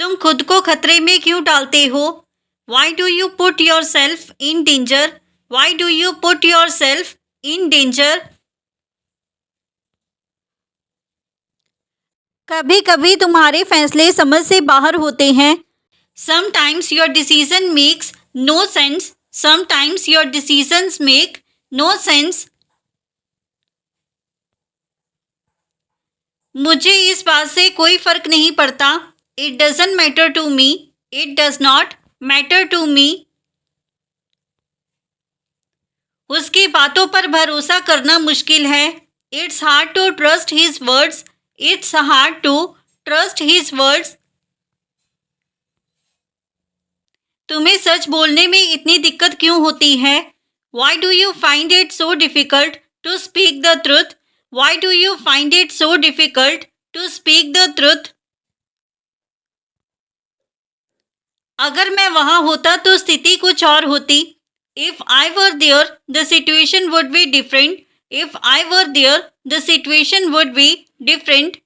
तुम खुद को खतरे में क्यों डालते हो? Why do you put yourself in danger? Why do you put yourself in danger? कभी कभी तुम्हारे फैसले समझ से बाहर होते हैं. Sometimes your decision makes no sense. Sometimes your decisions make no sense. मुझे इस बात से कोई फर्क नहीं पड़ता. It doesn't matter to me. It does not matter to me. उसकी बातों पर भरोसा करना मुश्किल है. It's hard to trust his words. It's hard to trust his words. तुम्हें सच बोलने में इतनी दिक्कत क्यों होती है? Why do you find it so difficult to speak the truth? Why do you find it so difficult to speak the truth? अगर मैं वहां होता तो स्थिति कुछ और होती. If I were there, the situation would be different. If I were there, the situation would be different.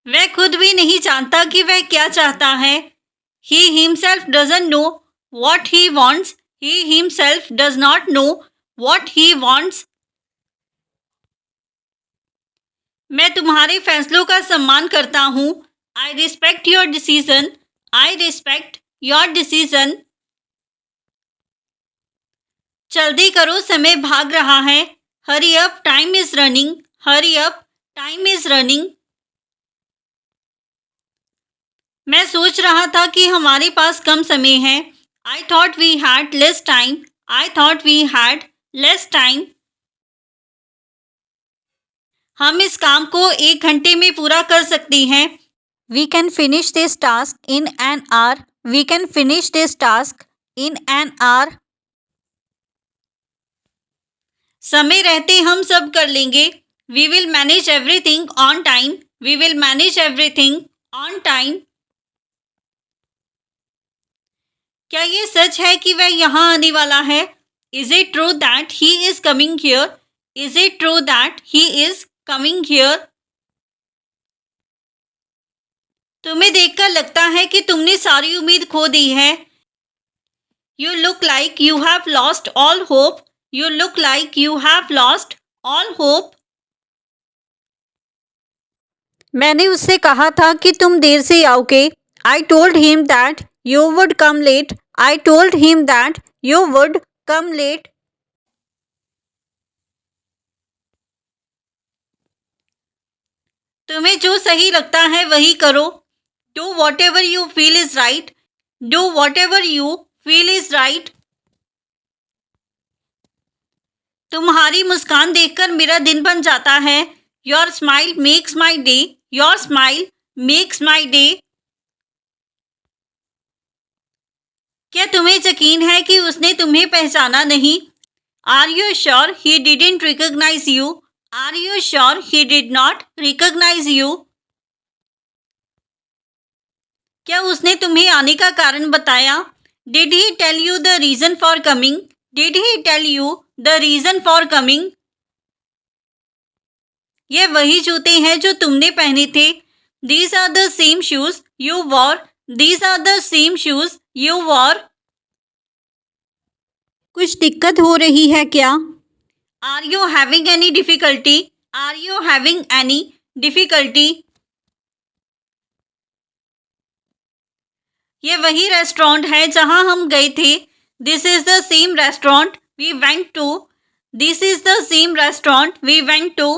वह खुद भी नहीं जानता कि वह क्या चाहता है. He himself doesn't know what he wants. He himself does not know what he wants. मैं तुम्हारे फैसलों का सम्मान करता हूँ. I respect your decision. I respect your decision. जल्दी करो, समय भाग रहा है. Hurry up, time is running. Hurry up, time is running. मैं सोच रहा था कि हमारे पास कम समय है. I thought we had less time. I thought we had less time. हम इस काम को 1 घंटे में पूरा कर सकते हैं. We can finish this task in an hour. We can finish this task in an hour. समय रहते हम सब कर लेंगे. We will manage everything on time. We will manage everything on time. क्या ये सच है कि वह यहाँ आने वाला है? Is it true that he is coming here? Is it true that he is coming here? तुम्हें देखकर लगता है कि तुमने सारी उम्मीद खो दी है. You look like you have lost all hope. You look like you have lost all hope. मैंने उससे कहा था कि तुम देर से आओगे. I told him that you would come late. I told him that you would come late. तुम्हें जो सही लगता है वही करो. Do whatever you feel is right. Do whatever you feel is right. तुम्हारी मुस्कान देखकर मेरा दिन बन जाता है. Your smile makes my day. Your smile makes my day. क्या तुम्हें यकीन है कि उसने तुम्हें पहचाना नहीं? Are you sure he didn't recognize you? Are you sure he did not recognize you? क्या उसने तुम्हें आने का कारण बताया? Did he tell you the reason for coming? Did he tell you the reason for coming? ये वही जूते हैं जो तुमने पहने थे. These are the same shoes you wore. These are the same shoes you wore. कुछ दिक्कत हो रही है क्या? Are you having any difficulty? Are you having any difficulty? ये वही रेस्टोरेंट है जहां हम गए थे. This is the same restaurant we went to. This is the same restaurant we went to.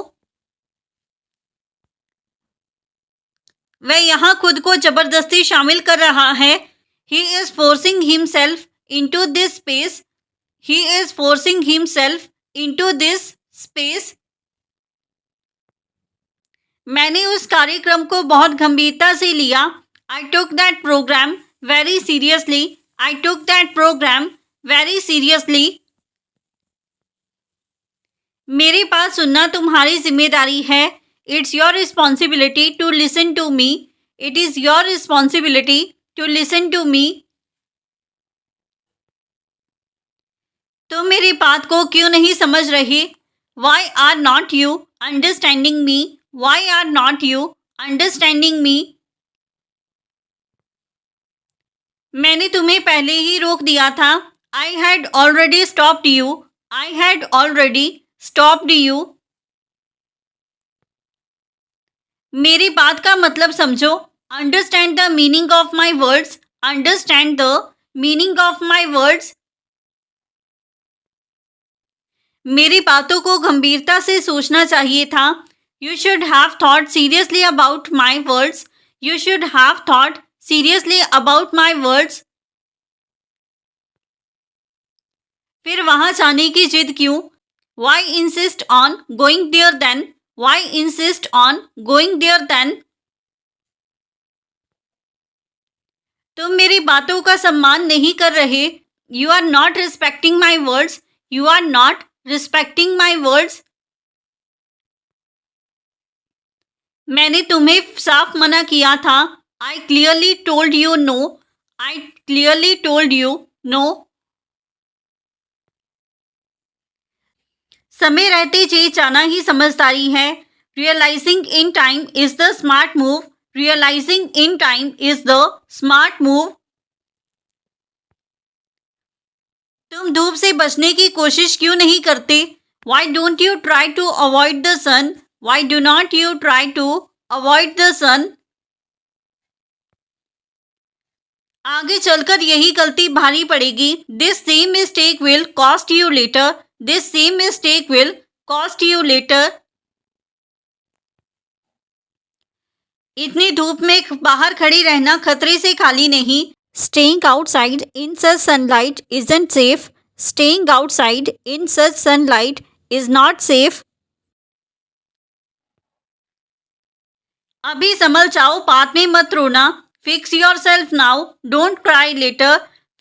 वह यहाँ खुद को जबरदस्ती शामिल कर रहा है. He is forcing himself into this space. He is forcing himself into this space. मैंने उस कार्यक्रम को बहुत गंभीरता से लिया. I took that program very seriously. I took that program very seriously. मेरी बात सुनना तुम्हारी जिम्मेदारी है. It's your responsibility to listen to me. It is your responsibility to listen to me. तुम मेरी बात को क्यों नहीं समझ रहे? Why are not you understanding me? Why are not you understanding me. मैंने तुम्हें पहले ही रोक दिया था। I had already stopped you. I had already stopped you. मेरी बात का मतलब समझो। Understand the meaning of my words. Understand the meaning of my words. मेरी बातों को गंभीरता से सोचना चाहिए था। You should have thought seriously about my words. You should have thought seriously about my words. फिर वहां जाने की जिद क्यों? Y insist on going there then? Why insist on going there then? तुम मेरी बातों का सम्मान नहीं कर रहे। You are not respecting my words. You are not respecting my words. मैंने तुम्हें साफ मना किया था। I clearly told you no. I clearly told you no. समय रहते जी जाना ही समझदारी है। Realising in time is the smart move. Realising in time is the smart move. तुम धूप से बचने की कोशिश क्यों नहीं करते? Why don't you try to avoid the sun? Why do not you try to avoid the sun? आगे चलकर यही गलती भारी पड़ेगी। This same mistake will cost you later. This same mistake will cost you later. इतनी धूप में बाहर खड़ी रहना खतरे से खाली नहीं। Staying outside in such sunlight isn't safe. Staying outside in such sunlight is not safe. अभी संभल जाओ, बाद में मत रोना। Fix yourself now. Don't cry later.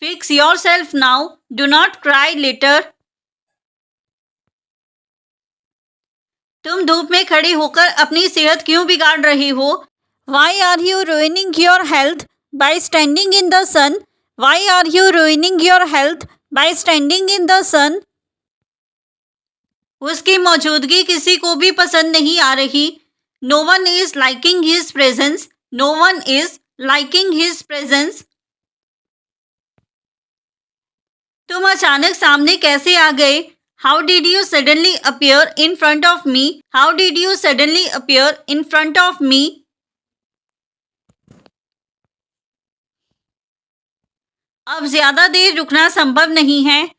Fix yourself now. Do not cry later. तुम धूप में खड़े होकर अपनी सेहत क्यों बिगाड़ रहे हो? Why are you ruining your health by standing in the sun? Why are you ruining your health by standing in the sun? उसकी मौजूदगी किसी को भी पसंद नहीं आ रही। No one is liking his presence. No one is liking his presence. तुम अचानक सामने कैसे आ गए? How did you suddenly appear in front of me? How did you suddenly appear in front of me? अब ज्यादा देर रुकना संभव नहीं है।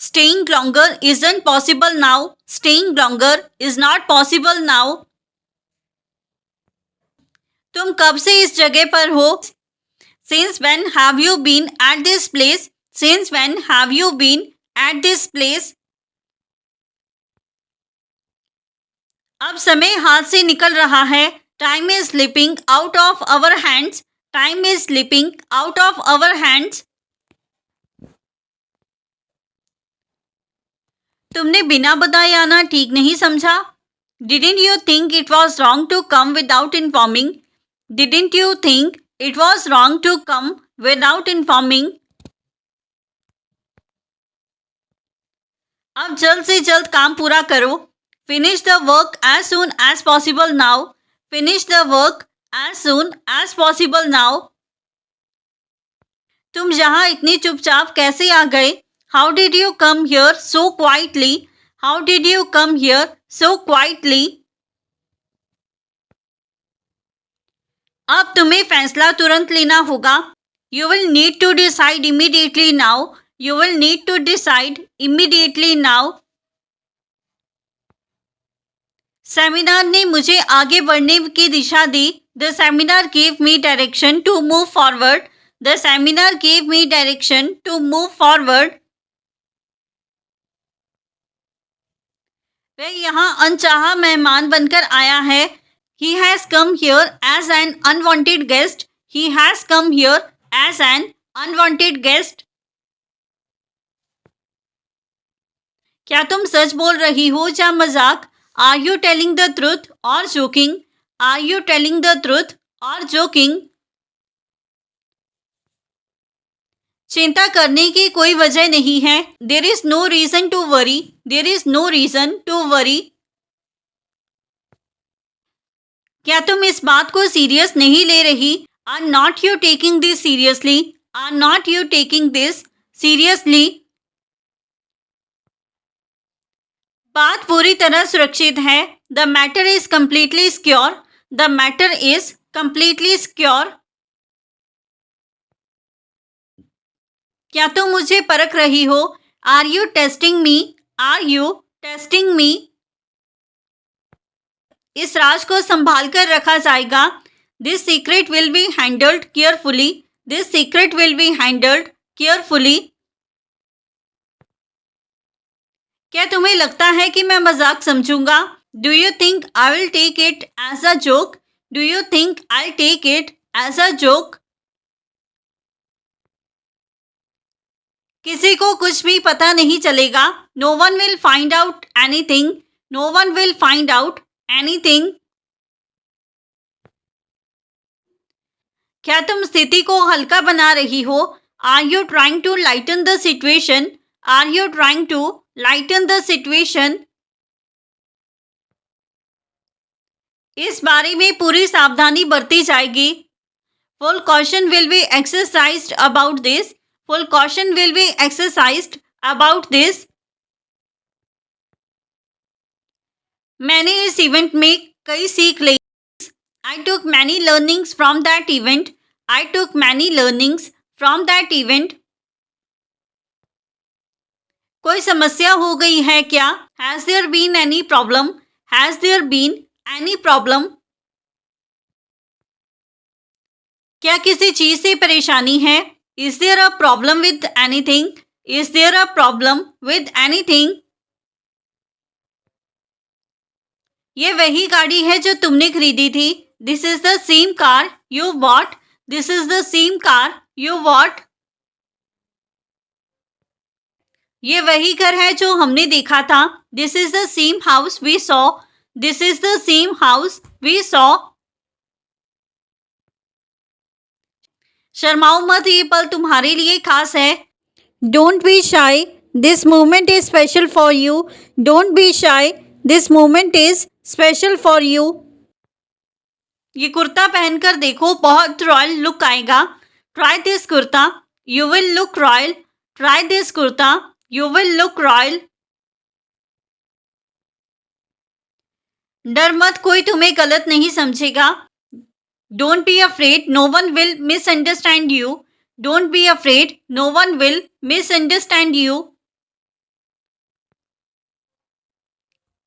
Staying longer isn't possible now. Staying longer is not possible now. तुम कब से इस जगह पर हो? Since when have you been at this place? Since when have you been at this place? अब समय हाथ से निकल रहा है। Time is slipping out of our hands. Time is slipping out of our hands. तुमने बिना बताए आना ठीक नहीं समझा? Didn't you think it was wrong to come without informing? Didn't you think it was wrong to come without informing? अब जल्द से जल्द काम पूरा करो। Finish the work as soon as possible now. Finish the work as soon as possible now. तुम यहाँ इतनी चुपचाप कैसे आ गए? How did you come here so quietly? How did you come here so quietly? अब तुम्हें फैसला तुरंत लेना होगा। You will need to decide immediately now. You will need to decide immediately now. Seminar ने मुझे आगे बढ़ने की दिशा दी। The seminar gave me direction to move forward. The seminar gave me direction to move forward. वह यहाँ अनचाहा मेहमान बनकर आया है। He has come here as an unwanted guest. He has come here as an unwanted guest. क्या तुम सच बोल रही हो या मजाक? Are you telling the truth or joking? Are you telling the truth or joking? चिंता करने की कोई वजह नहीं है। There is no reason to worry. There is no reason to worry. क्या तुम इस बात को सीरियस नहीं ले रही? Are not you taking this seriously? Are not you taking this seriously? बात पूरी तरह सुरक्षित है। The matter is completely secure. The matter is completely secure. क्या तुम मुझे परख रही हो? Are you testing me? Are you testing me? इस राज को संभाल कर रखा जाएगा। This secret will be handled carefully. This secret will be handled carefully. क्या तुम्हें लगता है कि मैं मजाक समझूंगा? Do you think I will take it as a joke? Do you think I take it as a joke? किसी को कुछ भी पता नहीं चलेगा। No one will find out anything. No one will find out anything. क्या तुम स्थिति को हल्का बना रही हो? Are you trying to lighten the situation? Are you trying to lighten the situation? इस बारे में पूरी सावधानी बरती जाएगी। Full caution will be exercised about this. Full caution will be exercised about this. मैंने इस इवेंट में कई सीख ली। I took many learnings from that event. I took many learnings from that event. कोई समस्या हो गई है क्या? Has there been any problem? Has there been any problem? क्या किसी चीज से परेशानी है? Is there a problem with anything? Is there a problem with anything? ये वही गाड़ी है जो तुमने खरीदी थी। This is the same car you bought. This is the same car you bought. ये वही घर है जो हमने देखा था। This is the same house we saw. This is the same house we saw. शर्माओ मत, ये पल तुम्हारे लिए खास है। Don't be shy. This moment is special for you. Don't be shy. This moment is special for you. ये कुर्ता पहनकर देखो, बहुत रॉयल लुक आएगा। Try this kurta. You will look royal. Try this kurta. You will look royal. डर मत, कोई तुम्हें गलत नहीं समझेगा। Don't be afraid. No one will misunderstand you. Don't be afraid. No one will misunderstand you.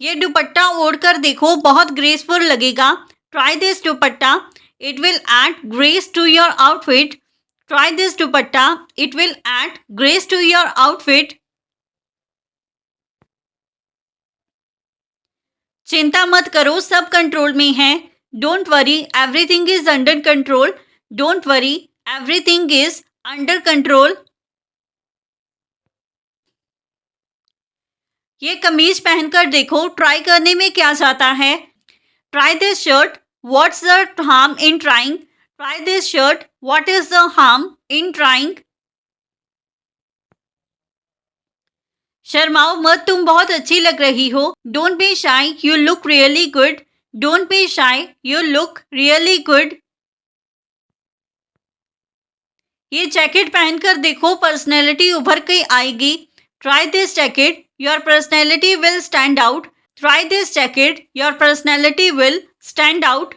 ये दुपट्टा ओढ़कर देखो, बहुत ग्रेसफुल लगेगा। Try this dupatta. It will add grace to your outfit. Try this dupatta. It will add grace to your outfit. चिंता मत करो, सब control में है। Don't worry, everything is under control. Don't worry, everything is under control. ये कमीज पहनकर देखो, ट्राई करने में क्या जाता है। Try this shirt. What's the harm in trying? Try this shirt. What is the harm in trying? शर्माओ मत, तुम बहुत अच्छी लग रही हो। Don't be shy. You look really good. Don't be shy. You look really good. ये jacket पहनकर देखो, पर्सनैलिटी उभर के आएगी। Try this jacket. Your personality will stand out. Try this jacket. Your personality will stand out.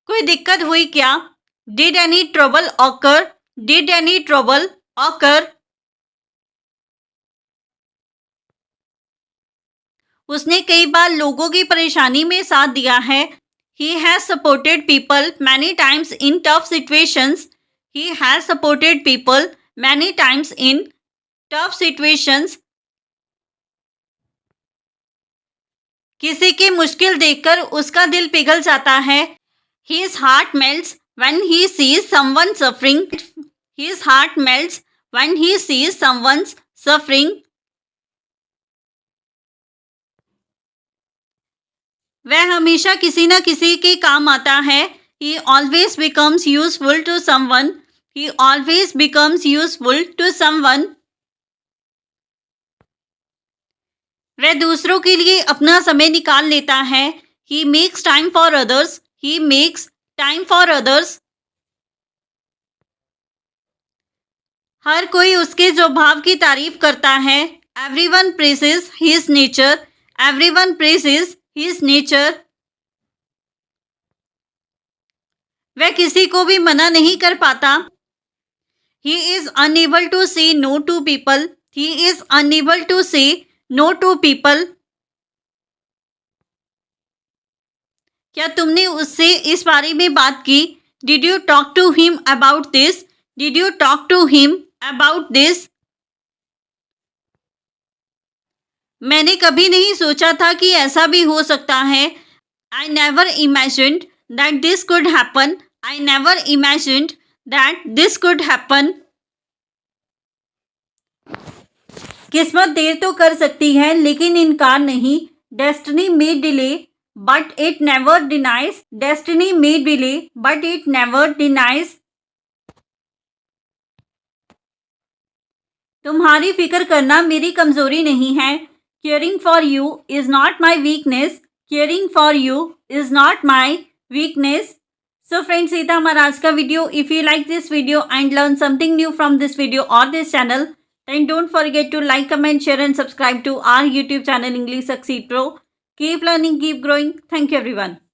कोई दिक्कत हुई क्या? Did any trouble occur? Did any trouble occur? उसने कई बार लोगों की परेशानी में साथ दिया है। He has supported people many times in tough situations. He has supported people many times in tough situations. किसी की मुश्किल देखकर उसका दिल पिघल जाता है। His heart melts when he sees someone suffering. His heart melts when he sees someone's suffering. वह हमेशा किसी न किसी के काम आता है। He always becomes useful to someone. He always becomes useful to someone. वह दूसरों के लिए अपना समय निकाल लेता है। He makes time for others. He makes time for others. हर कोई उसके स्वभाव की तारीफ करता है। Everyone praises his nature. Everyone praises his nature. वह किसी को भी मना नहीं कर पाता। He is unable to say no to people. He is unable to say no to people. क्या तुमने उससे इस बारे में बात की? Did you talk to him about this? Did you talk to him about this? मैंने कभी नहीं सोचा था कि ऐसा भी हो सकता है। I never imagined that this could happen. I never imagined that this could happen. किस्मत देर तो कर सकती है लेकिन इनकार नहीं। Destiny may delay but it never denies. Destiny may delay but it never denies. तुम्हारी फिक्र करना मेरी कमजोरी नहीं है। Caring for you is not my weakness. Caring for you is not my weakness. So friends, ये था हमारा आज का video. If you like this video and learn something new from this video or this channel, then don't forget to like, comment, share and subscribe to our YouTube channel English Succeed Pro. Keep learning, keep growing. Thank you everyone.